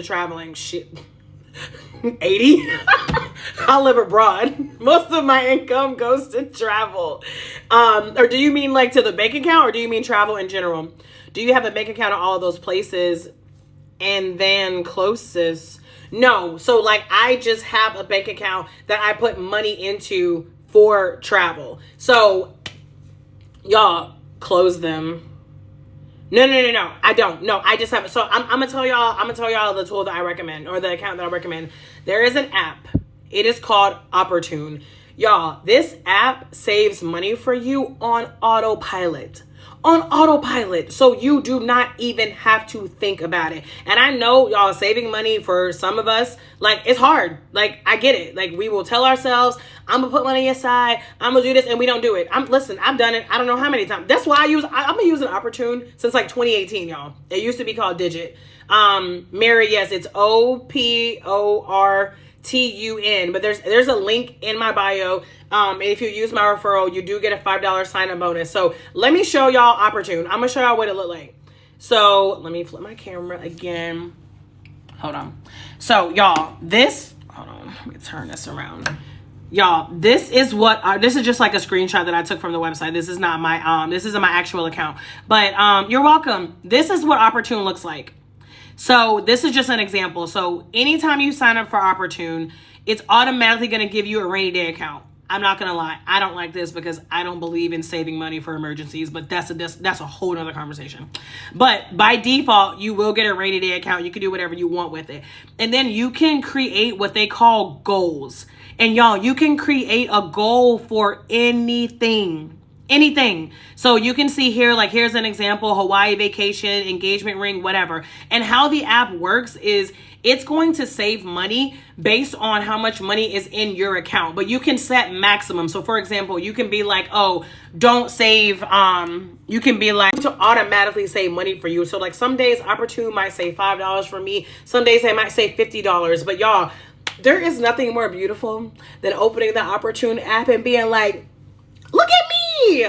traveling? Shit. 80? I live abroad. Most of my income goes to travel. Or do you mean like to the bank account, or do you mean travel in general? Do you have a bank account at all of those places? And then closest? No. So like, I just have a bank account that I put money into for travel. So y'all, close them. No. I don't. No, I just have it. So I'm gonna tell y'all the tool that I recommend, or the account that I recommend. There is an app. It is called Opportune. Y'all, this app saves money for you on autopilot. So you do not even have to think about it. And I know, y'all, saving money for some of us, like, it's hard. Like, I get it. Like, we will tell ourselves, I'm gonna put money aside, I'm gonna do this, and we don't do it. Listen, I've done it I don't know how many times. That's why I've been using Opportune since like 2018, y'all. It used to be called Digit. Mary, yes, it's OPORTUN, but there's a link in my bio. If you use my referral, you do get a $5 sign up bonus. So let me show y'all Opportune. I'm gonna show y'all what it look like. So let me flip my camera again. Hold on. So y'all, hold on, let me turn this around. Y'all, this is just like a screenshot that I took from the website. This is not my, this isn't my actual account, but you're welcome. This is what Opportune looks like. So this is just an example. So anytime you sign up for Opportune, it's automatically going to give you a rainy day account. I'm not going to lie. I don't like this because I don't believe in saving money for emergencies, but that's a whole nother conversation. But by default, you will get a rainy day account. You can do whatever you want with it. And then you can create what they call goals. And y'all, you can create a goal for anything. So you can see here, like, here's an example: Hawaii vacation, engagement ring, whatever. And how the app works is it's going to save money based on how much money is in your account, but you can set maximum. So for example, you can be like, oh, don't save, you can be like, to automatically save money for you. So like some days Opportune might say $5 for me. Some days they might say $50, but y'all, there is nothing more beautiful than opening the Opportune app and being like, look at me,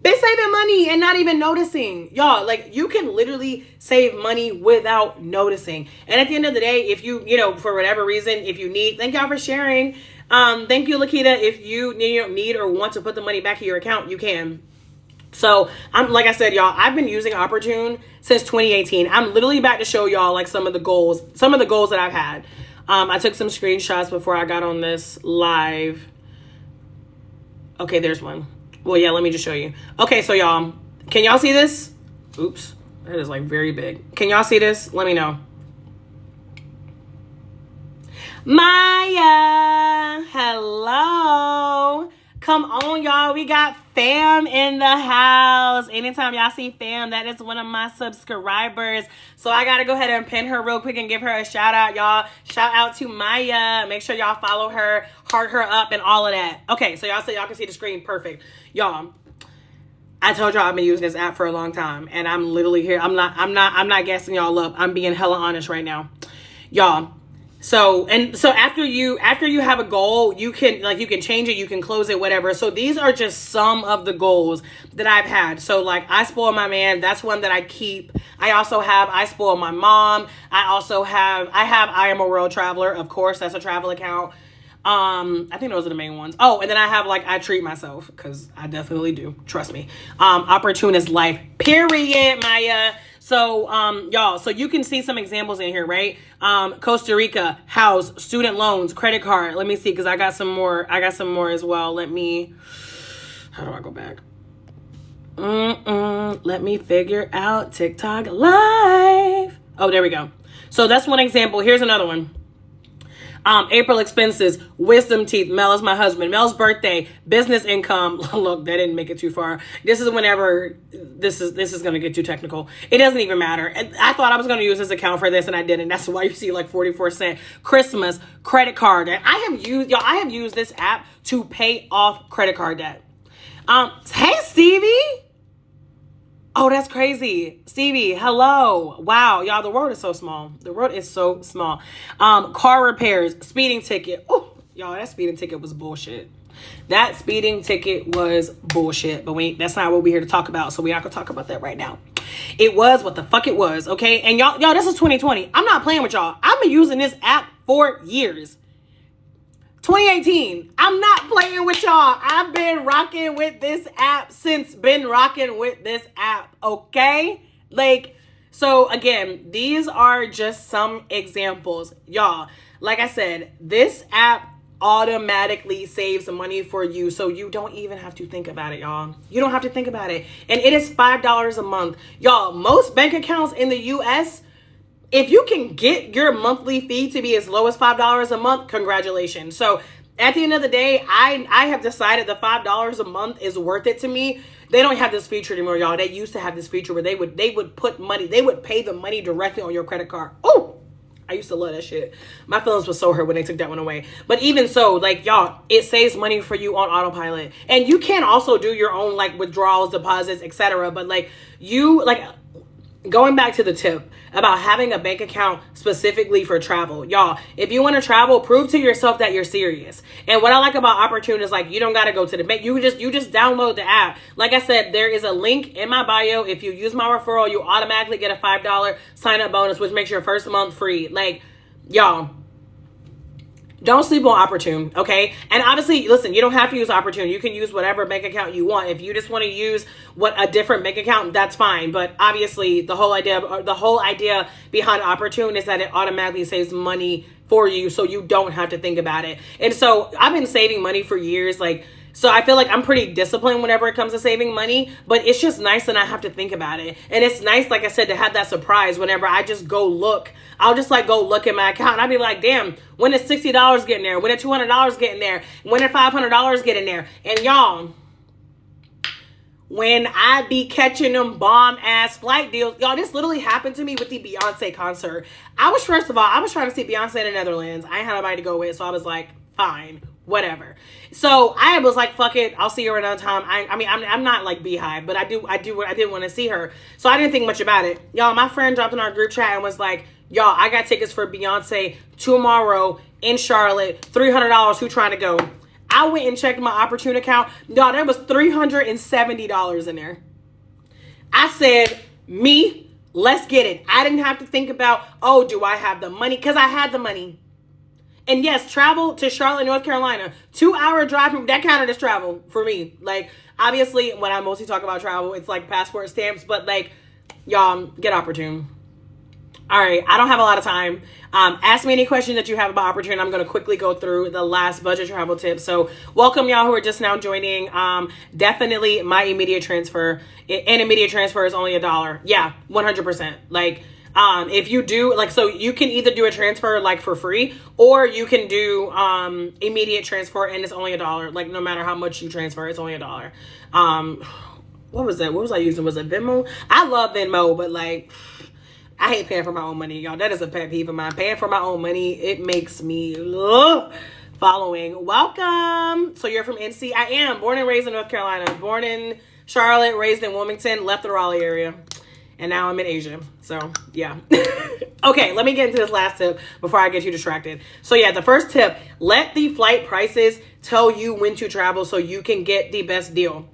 been saving money and not even noticing. Y'all, like, you can literally save money without noticing. And at the end of the day, if you for whatever reason, if you need, thank y'all for sharing. Thank you, Lakita. If you need or want to put the money back in your account, you can. So like I said, y'all, I've been using Opportune since 2018. I'm literally about to show y'all like some of the goals that I've had. I took some screenshots before I got on this live. Okay, there's one. Well, yeah, let me just show you. Okay, so y'all, can y'all see this? Oops, that is like very big. Can y'all see this? Let me know. Maya, hello. Come on, y'all. We got fam in the house. Anytime y'all see fam, that is one of my subscribers. So I got to go ahead and pin her real quick and give her a shout out, y'all. Shout out to Maya. Make sure y'all follow her, heart her up, and all of that. Okay, so y'all can see the screen. Perfect. Y'all, I told y'all I've been using this app for a long time, and I'm literally here. I'm not gassing y'all up. I'm being hella honest right now. Y'all, So after you have a goal, you can change it, you can close it, whatever. So these are just some of the goals that I've had. So like, I spoil my man, that's one that I keep. I also have I spoil my mom. I have I am a world traveler, of course, that's a travel account. I think those are the main ones. Oh, and then I have like I treat myself, because I definitely do, trust me. Opportune is life, period, Maya. So, y'all, so you can see some examples in here, right? Costa Rica, house, student loans, credit card. Let me see, because I got some more as well. How do I go back? Let me figure out TikTok live. Oh, there we go. So that's one example. Here's another one. April expenses, wisdom teeth. Mel is my husband. Mel's birthday, business income. Look, that didn't make it too far. This is whenever this is going to get too technical. It doesn't even matter. And I thought I was going to use this account for this, and I didn't. That's why you see like 44 cents. Christmas, credit card debt. I have used this app to pay off credit card debt. Hey, Stevie. Oh, that's crazy. Stevie, hello. Wow, y'all, the world is so small. The world is so small. Car repairs, speeding ticket. Oh, y'all, that speeding ticket was bullshit. That speeding ticket was bullshit. But that's not what we're here to talk about. So we're not going to talk about that right now. It was what the fuck it was, okay? And y'all, this is 2020. I'm not playing with y'all. I've been using this app for years. 2018, I'm not playing with y'all. I've been rocking with this app okay? Like, so again, these are just some examples. Y'all, like I said, this app automatically saves money for you, so you don't even have to think about it, y'all. You don't have to think about it. And it is $5 a month. Y'all, most bank accounts in the US, if you can get your monthly fee to be as low as $5 a month, congratulations. So at the end of the day, I have decided the $5 a month is worth it to me. They don't have this feature anymore, y'all. They used to have this feature where they would pay the money directly on your credit card. Oh, I used to love that shit. My feelings were so hurt when they took that one away. But even so, like, y'all, it saves money for you on autopilot. And you can also do your own like withdrawals, deposits, etc. But like going back to the tip about having a bank account specifically for travel, y'all, if you want to travel, prove to yourself that you're serious. And what I like about Opportune is, like, you don't got to go to the bank. You just download the app. Like I said, there is a link in my bio. If you use my referral, you automatically get a $5 sign up bonus, which makes your first month free. Like, y'all, don't sleep on Opportune, okay? And obviously, listen, you don't have to use Opportune. You can use whatever bank account you want. If you just want to use a different bank account, that's fine. But obviously, the whole idea behind Opportune is that it automatically saves money for you, so you don't have to think about it. And so I've been saving money for years, like. So I feel like I'm pretty disciplined whenever it comes to saving money, but it's just nice to not have to think about it. And it's nice, like I said, to have that surprise whenever I just go look. I'll just like go look at my account and I'll be like, damn, when is $60 getting there? When is $200 getting there? When is $500 getting there? And y'all, when I be catching them bomb ass flight deals, y'all, this literally happened to me with the Beyonce concert. I was trying to see Beyonce in the Netherlands. I ain't had nobody to go with, so I was like, fine, whatever. So I was like, fuck it, I'll see her another time. I mean, I'm not like Beehive, but I did want to see her. So I didn't think much about it. Y'all, my friend dropped in our group chat and was like, y'all, I got tickets for Beyonce tomorrow in Charlotte, $300, who trying to go? I went and checked my Opportune account. Y'all, there was $370 in there. I said, me, let's get it. I didn't have to think about, oh, do I have the money? Because I had the money. And yes, travel to Charlotte, North Carolina, 2-hour drive from, that counted as travel for me. Like, obviously, when I mostly talk about travel, it's like passport stamps, but like, y'all, get Opportune. All right, I don't have a lot of time. Ask me any questions that you have about Opportune. I'm going to quickly go through the last budget travel tip. So welcome y'all who are just now joining. Definitely my immediate transfer. And immediate transfer is only $1. Yeah, 100%. Like, if you do, like, so you can either do a transfer like for free, or you can do immediate transfer and it's only $1. Like, no matter how much you transfer, it's only $1. What was that? What was I using? Was it Venmo? I love Venmo, but like, I hate paying for my own money, y'all. That is a pet peeve of mine. Paying for my own money, it makes me following. Welcome. So you're from NC? I am. Born and raised in North Carolina. Born in Charlotte, raised in Wilmington, left the Raleigh area. And now I'm in Asia. So, yeah. Okay, let me get into this last tip before I get you distracted. So, yeah, the first tip, let the flight prices tell you when to travel so you can get the best deal.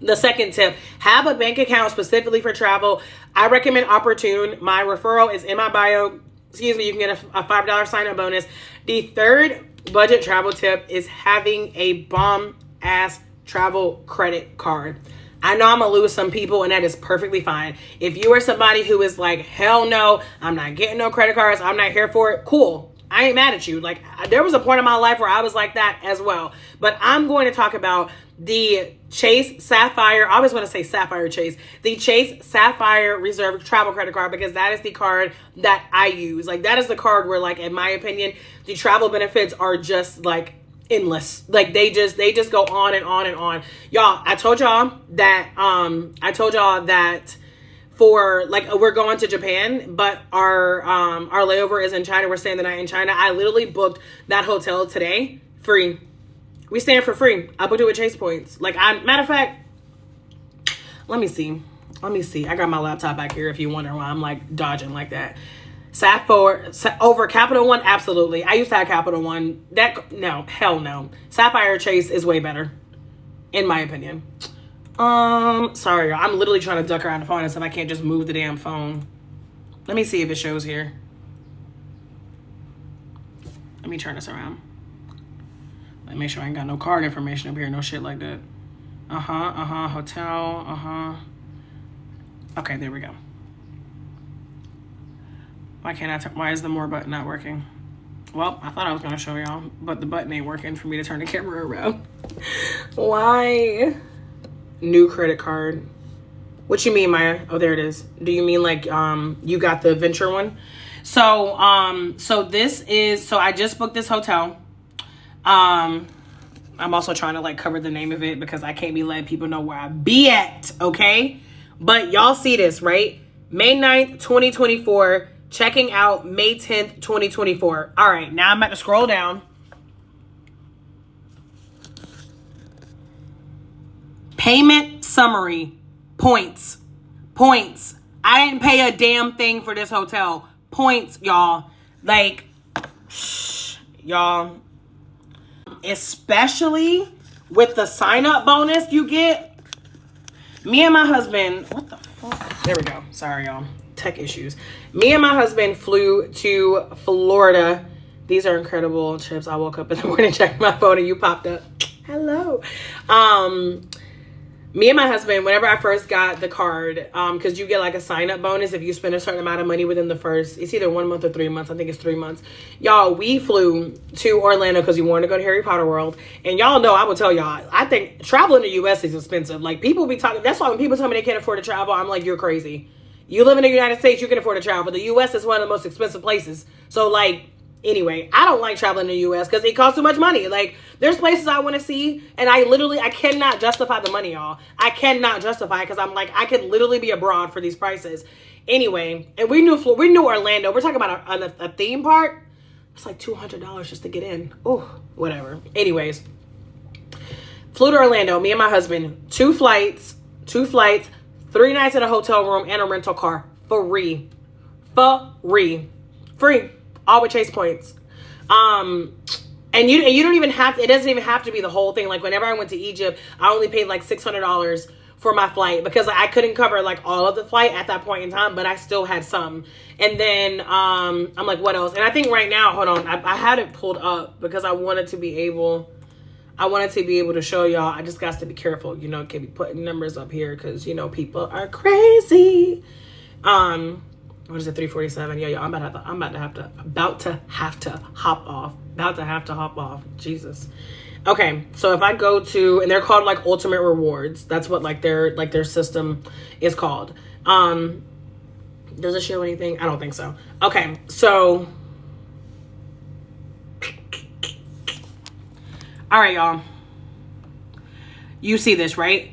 The second tip, have a bank account specifically for travel. I recommend Opportune. My referral is in my bio. Excuse me, you can get a $5 sign-up bonus. The third budget travel tip is having a bomb-ass travel credit card. I know I'm going to lose some people, and that is perfectly fine. If you are somebody who is like, hell no, I'm not getting no credit cards, I'm not here for it, cool. I ain't mad at you. Like, there was a point in my life where I was like that as well. But I'm going to talk about the Chase Sapphire. I always want to say Sapphire Chase. The Chase Sapphire Reserve Travel Credit Card, because that is the card that I use. Like, that is the card where, like, in my opinion, the travel benefits are just, like, endless. Like, they just go on and on and on. Y'all, I told y'all that for, like, we're going to Japan, but our layover is in China. We're staying the night in China. I literally booked that hotel today, free. We staying for free. I booked it with Chase Points. Like, matter of fact, let me see. I got my laptop back here if you wonder why I'm like dodging like that. Sapphire over Capital One, absolutely. I used to have Capital One. No, hell no. Sapphire Chase is way better, in my opinion. Sorry, I'm literally trying to duck around the phone and stuff. I can't just move the damn phone. Let me see if it shows here. Let me turn this around. Let me make sure I ain't got no card information up here, no shit like that. Hotel, Okay, there we go. Why is the more button not working? Well, I thought I was gonna show y'all, but the button ain't working for me to turn the camera around. Why? New credit card. What you mean, Maya? Oh, there it is. Do you mean like you got the Venture one? So I just booked this hotel. I'm also trying to like cover the name of it because I can't be letting people know where I be at, okay? But y'all see this, right? May 9th, 2024, checking out May 10th, 2024. All right, now I'm about to scroll down. Payment summary, points. I didn't pay a damn thing for this hotel. Points, y'all. Like, y'all. Especially with the sign-up bonus you get. Me and my husband, what the fuck? There we go. Sorry, y'all. Tech issues. Me and my husband flew to Florida. These are incredible chips. I woke up in the morning, checked my phone, and you popped up. Hello. Me and my husband, whenever I first got the card, because you get like a sign-up bonus if you spend a certain amount of money within the first, it's either 1 month or 3 months. I think it's 3 months. Y'all, we flew to Orlando because we wanted to go to Harry Potter World. And y'all know, I will tell y'all, I think traveling to the U.S. is expensive. Like, people be talking, that's why when people tell me they can't afford to travel, I'm like, you're crazy. You live in the United States, you can afford to travel. The U.S. is one of the most expensive places. So, like, anyway, I don't like traveling to the U.S. because it costs too much money. Like, there's places I want to see, and I cannot justify the money, y'all. I cannot justify it because I'm like, I could literally be abroad for these prices. Anyway, and we knew Orlando. We're talking about a theme park. It's like $200 just to get in. Oh, whatever. Anyways, flew to Orlando. Me and my husband, two flights, 3 nights in a hotel room and a rental car, free, all with Chase points. And you don't even have to, it doesn't even have to be the whole thing. Like, whenever I went to Egypt, I only paid like $600 for my flight because I couldn't cover like all of the flight at that point in time, but I still had some. And then I'm like, what else? And I think right now, hold on, I had it pulled up because I wanted to be able to show y'all. I just got to be careful, you know, can't be putting numbers up here because, you know, people are crazy. What is it, 3:47? Yeah, I'm about to have to hop off. Jesus. Okay, so if I go to, and they're called like Ultimate Rewards. That's what like their system is called. Does it show anything? I don't think so. Okay, so all right, y'all. You see this, right?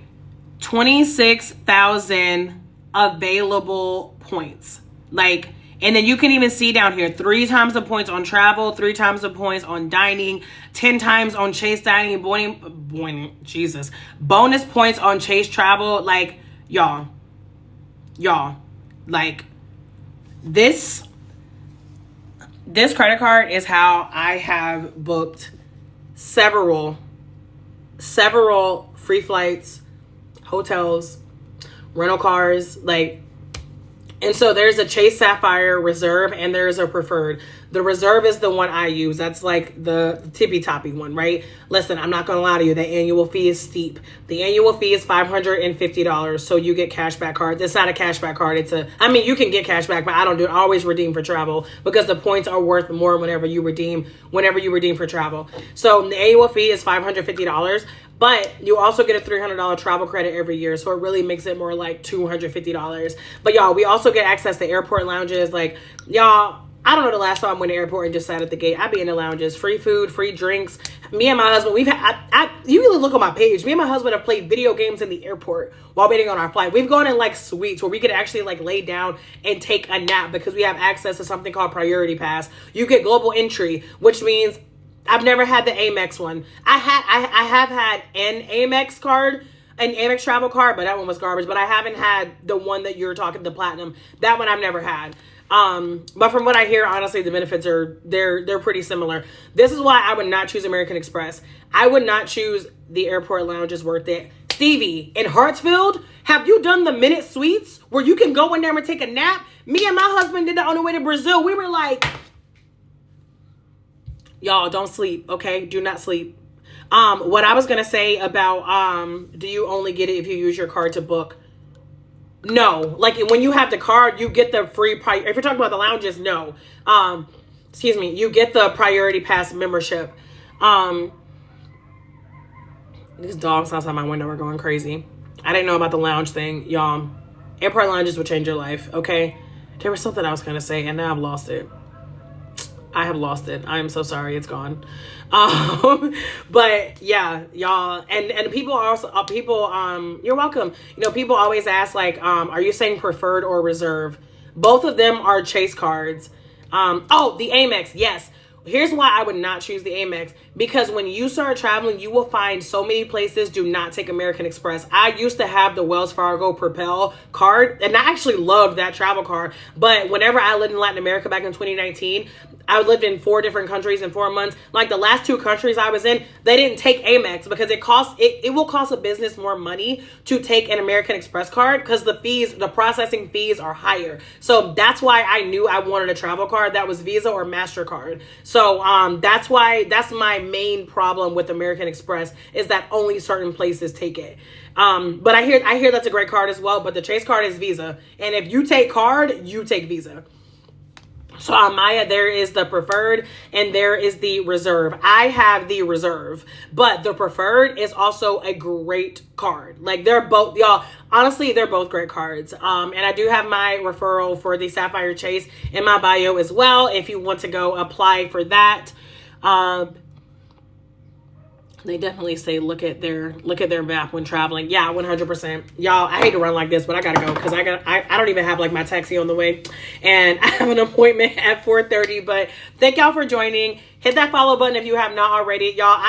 26,000 available points. Like, and then you can even see down here 3 times the points on travel, 3 times the points on dining, 10 times on Chase dining, bonus points on Chase travel. Like, y'all, like, this credit card is how I have booked several free flights, hotels, rental cars, like. And so there's a Chase Sapphire Reserve and there's a Preferred. The Reserve is the one I use. That's like the tippy toppy one, right? Listen, I'm not going to lie to you. The annual fee is steep. The annual fee is $550. So you get cashback cards. It's not a cashback card. You can get cashback, but I don't do it. I always redeem for travel because the points are worth more whenever you redeem for travel. So the annual fee is $550. But you also get a $300 travel credit every year. So it really makes it more like $250. But y'all, we also get access to airport lounges. Like, y'all, I don't know the last time I went to the airport and just sat at the gate. I be in the lounges, free food, free drinks. Me and my husband, you can look on my page. Me and my husband have played video games in the airport while waiting on our flight. We've gone in like suites where we could actually like lay down and take a nap because we have access to something called Priority Pass. You get global entry, which means I've never had the Amex one. I have had an Amex card, an Amex travel card, but that one was garbage. But I haven't had the one that you're talking, the Platinum. That one I've never had. But from what I hear, honestly, the benefits they're pretty similar. This is why I would not choose American Express. I would not choose the airport lounges worth it. Stevie, in Hartsfield, have you done the Minute Suites where you can go in there and take a nap? Me and my husband did that on the way to Brazil. We were like, y'all, don't sleep, okay? Do not sleep. What I was going to say about, do you only get it if you use your card to book? No. Like, when you have the card, you get the free price. If you're talking about the lounges, no. You get the Priority Pass membership. These dogs outside my window are going crazy. I didn't know about the lounge thing, y'all. Airport lounges will change your life, okay? There was something I was going to say, and now I've lost it. I have lost it. I am so sorry. It's gone. But yeah, y'all, and people are also, you're welcome. You know, people always ask like, are you saying Preferred or Reserve? Both of them are Chase cards. The Amex. Yes. here's why I would not choose the Amex, because when you start traveling, you will find so many places do not take American Express. I used to have the Wells Fargo Propel card, and I actually loved that travel card. But whenever I lived in Latin America back in 2019, I lived in 4 different countries in 4 months. Like the last 2 countries I was in, they didn't take Amex because it will cost a business more money to take an American Express card because the processing fees are higher. So that's why I knew I wanted a travel card that was Visa or MasterCard. So that's my main problem with American Express, is that only certain places take it. But I hear that's a great card as well, but the Chase card is Visa. And if you take card, you take Visa. So on Maya, there is the preferred and there is the reserve. I have the reserve, but the preferred is also a great card. Like they're both, y'all, honestly, they're both great cards. And I do have my referral for the Sapphire Chase in my bio as well, if you want to go apply for that. They definitely say look at their map when traveling. Yeah, 100%. Y'all, I hate to run like this, but I gotta go because I don't even have like my taxi on the way, and I have an appointment at 4:30. But thank y'all for joining. Hit that follow button if you have not already. Y'all,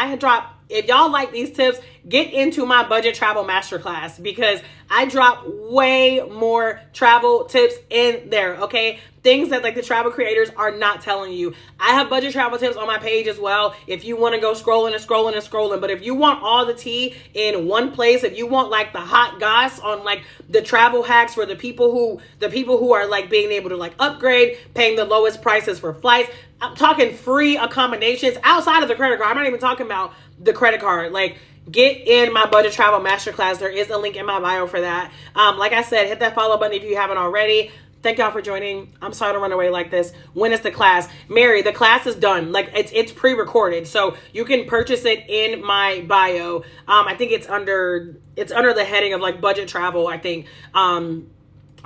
if y'all like these tips, get into my budget travel masterclass because I drop way more travel tips in there, okay? Things that like the travel creators are not telling you. I have budget travel tips on my page as well if you want to go scrolling and scrolling and scrolling. But if you want all the tea in one place, if you want like the hot goss on like the travel hacks for the people who are like being able to like upgrade, paying the lowest prices for flights, I'm talking free accommodations outside of the credit card. I'm not even talking about the credit card. Like, get in my budget travel masterclass. There is a link in my bio for that. Like I said, hit that follow button if you haven't already. Thank y'all for joining. I'm sorry to run away like this. When is the class? Mary, the class is done. Like it's pre-recorded, so you can purchase it in my bio. I think it's under the heading of like budget travel, I think.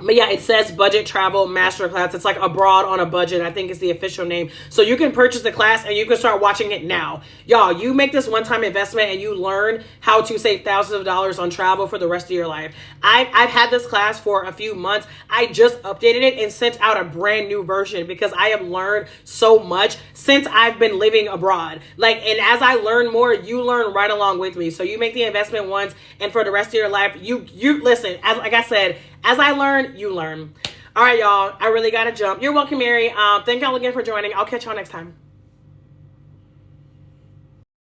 But yeah, it says budget travel masterclass. It's like abroad on a budget, I think is the official name. So you can purchase the class and you can start watching it now. Y'all, you make this one-time investment and you learn how to save thousands of dollars on travel for the rest of your life. I've had this class for a few months. I just updated it and sent out a brand new version because I have learned so much since I've been living abroad. Like, and as I learn more, you learn right along with me. So you make the investment once, and for the rest of your life, you listen, like I said, as I learn, you learn. All right, y'all. I really got to jump. You're welcome, Mary. Thank y'all again for joining. I'll catch y'all next time.